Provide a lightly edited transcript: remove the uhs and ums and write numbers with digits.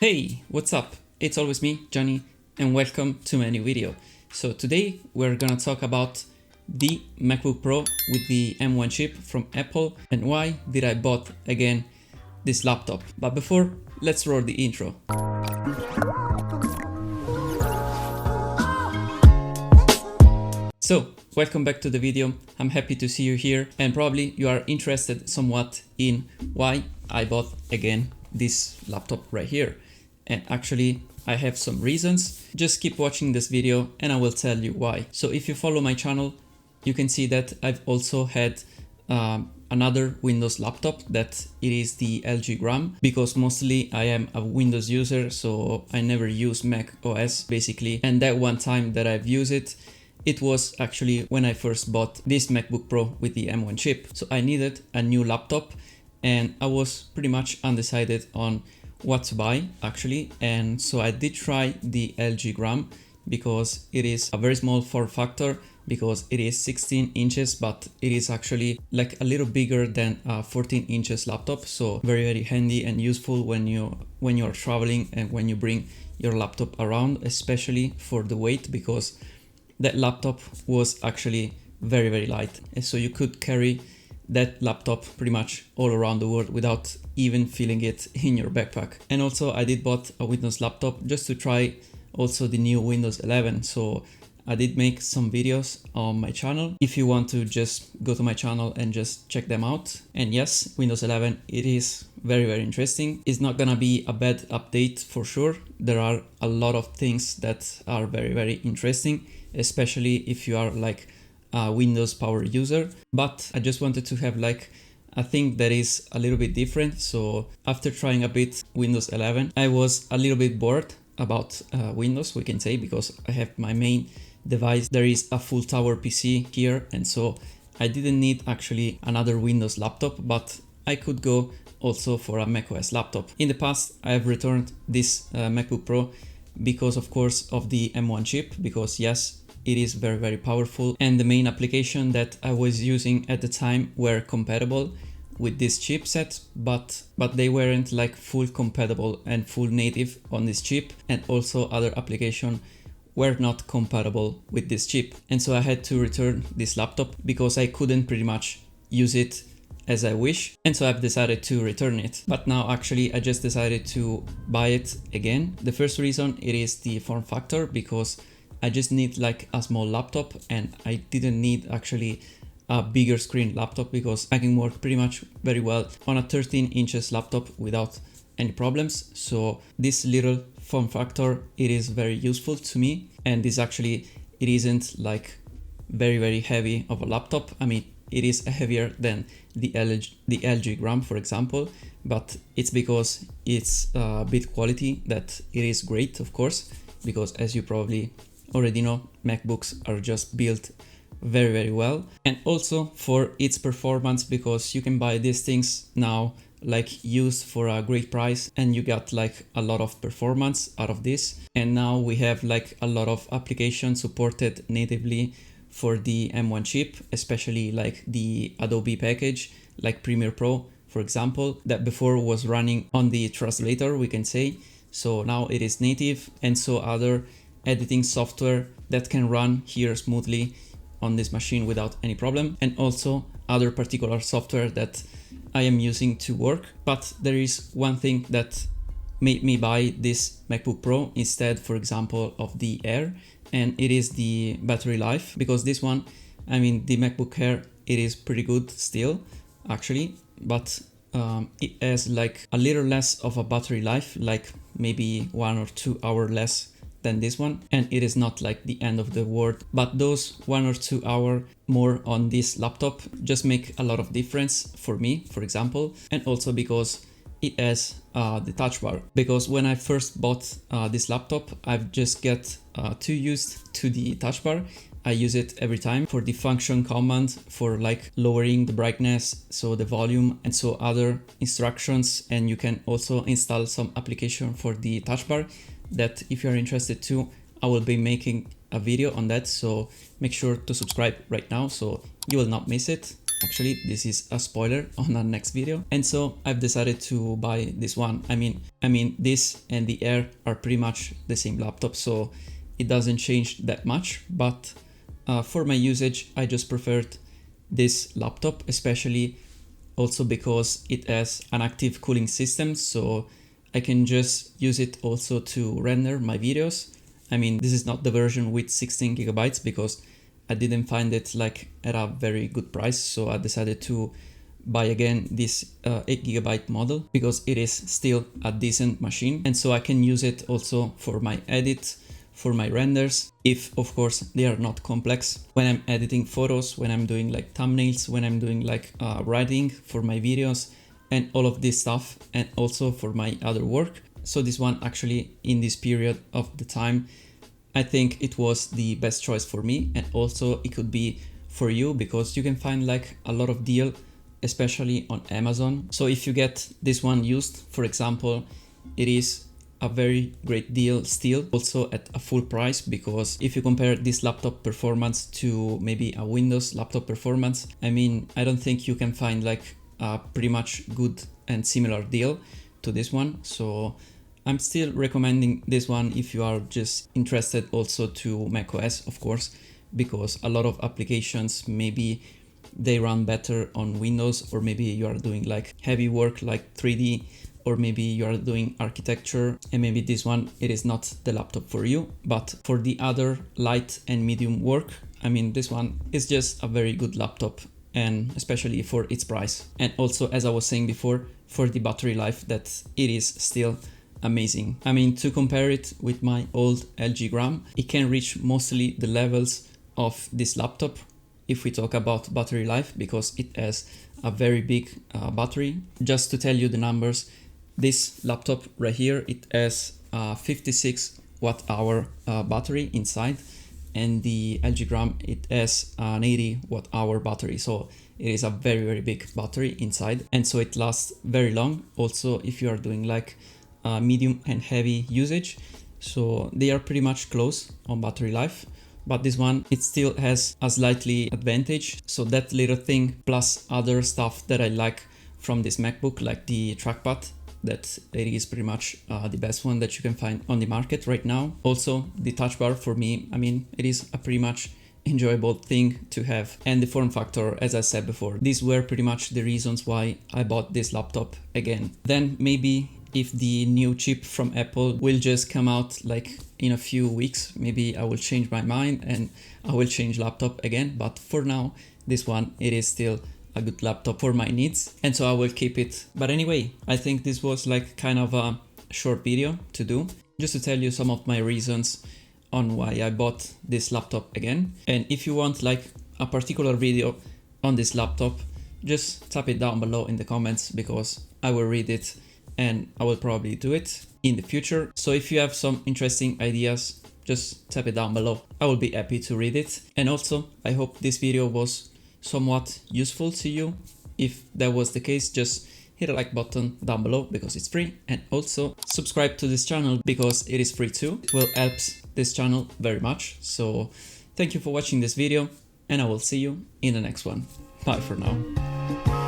Hey, what's up? It's always me, Johnny, and welcome to my new video. So today we're gonna talk about the MacBook Pro with the M1 chip from Apple and why did I bought again this laptop. But before, let's roll the intro. So, welcome back to the video. I'm happy to see you here and probably you are interested somewhat in why I bought again this laptop right here. And actually, I have some reasons. Just keep watching this video and I will tell you why. So if you follow my channel, you can see that I've also had another Windows laptop that it is the LG Gram, because mostly I am a Windows user, so I never use Mac OS basically. And that one time that I've used it, it was actually when I first bought this MacBook Pro with the M1 chip. So I needed a new laptop and I was pretty much undecided on what to buy actually. And so I did try the LG Gram because it is a very small form factor, because it is 16 inches, but it is actually like a little bigger than a 14 inches laptop. So very handy and useful when you're traveling and when you bring your laptop around, especially for the weight, because that laptop was actually very light. And so you could carry that laptop pretty much all around the world without even feeling it in your backpack. And also I did bought a Windows laptop just to try also the new Windows 11. So I did make some videos on my channel. If you want to just go to my channel and just check them out. And yes, Windows 11, it is very interesting. It's not gonna be a bad update for sure. There are a lot of things that are very interesting, especially if you are like a Windows power user. But I just wanted to have like a thing that is a little bit different. So after trying a bit Windows 11, I was a little bit bored about Windows, we can say, because I have my main device. There is a full tower PC here, and so I didn't need actually another Windows laptop, but I could go also for a macOS laptop. In the past, I have returned this MacBook Pro because of course of the M1 chip, because yes, it is very powerful, and the main application that I was using at the time were compatible with this chipset, but they weren't like full compatible and full native on this chip, and also other applications were not compatible with this chip. And so I had to return this laptop because I couldn't pretty much use it as I wish, and so I've decided to return it. But now actually I just decided to buy it again. The first reason, it is the form factor, because I just need like a small laptop and I didn't need actually a bigger screen laptop, because I can work pretty much very well on a 13 inches laptop without any problems. So this little form factor, it is very useful to me, and this actually, it isn't like very heavy of a laptop. I mean, it is heavier than the LG Gram, for example, but it's because it's build quality that it is great, of course, because as you probably already know, MacBooks are just built very well. And also for its performance, because you can buy these things now like used for a great price and you got like a lot of performance out of this. And now we have like a lot of applications supported natively for the M1 chip, especially like the Adobe package like Premiere Pro, for example, that before was running on the translator, we can say. So now it is native, and so other editing software that can run here smoothly on this machine without any problem, and also other particular software that I am using to work. But there is one thing that made me buy this MacBook Pro instead, for example, of the Air, and it is the battery life, because this one, I mean, the MacBook Air, it is pretty good still actually, but it has like a little less of a battery life, like maybe 1 or 2 hours less than this one, and it is not like the end of the world. But those 1 or 2 hours more on this laptop just make a lot of difference for me, for example, and also because it has the touch bar. Because when I first bought this laptop, I've just get too used to the touch bar. I use it every time for the function command for like lowering the brightness, so the volume, and so other instructions. And you can also install some application for the touch bar that, if you're interested to, I will be making a video on that. So make sure to subscribe right now so you will not miss it. Actually, this is a spoiler on our next video. And so I've decided to buy this one. I mean, this and the Air are pretty much the same laptop, so it doesn't change that much. But for my usage, I just preferred this laptop, especially also because it has an active cooling system, so I can just use it also to render my videos. I mean, this is not the version with 16 gigabytes because I didn't find it like at a very good price, so I decided to buy again this 8 gigabyte model because it is still a decent machine, and so I can use it also for my edit, for my renders, if of course they are not complex. When I'm editing photos, when I'm doing like thumbnails, when I'm doing like writing for my videos and all of this stuff, and also for my other work. So this one actually in this period of the time, I think it was the best choice for me, and also it could be for you because you can find like a lot of deal, especially on Amazon. So if you get this one used, for example, it is a very great deal still, also at a full price, because if you compare this laptop performance to maybe a Windows laptop performance, I mean, I don't think you can find like a pretty much good and similar deal to this one. So I'm still recommending this one if you are just interested also to macOS, of course, because a lot of applications, maybe they run better on Windows, or maybe you are doing like heavy work like 3D, or maybe you are doing architecture, and maybe this one, it is not the laptop for you. But for the other light and medium work, I mean, this one is just a very good laptop, and especially for its price. And also, as I was saying before, for the battery life, that it is still amazing. I mean, to compare it with my old LG Gram, it can reach mostly the levels of this laptop if we talk about battery life, because it has a very big battery. Just to tell you the numbers, this laptop right here, it has a 56 watt hour battery inside, and the LG Gram, it has an 80 watt hour battery. So it is a very, very big battery inside, and so it lasts very long. Also, if you are doing like medium and heavy usage, so they are pretty much close on battery life. But this one, it still has a slightly advantage. So that little thing, plus other stuff that I like from this MacBook, like the trackpad, that it is pretty much the best one that you can find on the market right now. Also, the touch bar for me, I mean, it is a pretty much enjoyable thing to have. And the form factor, as I said before, these were pretty much the reasons why I bought this laptop again. Then maybe if the new chip from Apple will just come out like in a few weeks, maybe I will change my mind and I will change laptop again. But for now, this one, it is still a good laptop for my needs, and so I will keep it. But anyway, I think this was like kind of a short video to do, just to tell you some of my reasons on why I bought this laptop again. And if you want like a particular video on this laptop, just type it down below in the comments, because I will read it and I will probably do it in the future. So if you have some interesting ideas, just type it down below. I will be happy to read it. And also, I hope this video was somewhat useful to you. If that was the case, just hit a like button down below because it's free, and also subscribe to this channel because it is free too. It will help this channel very much. So thank you for watching this video, and I will see you in the next one. Bye for now.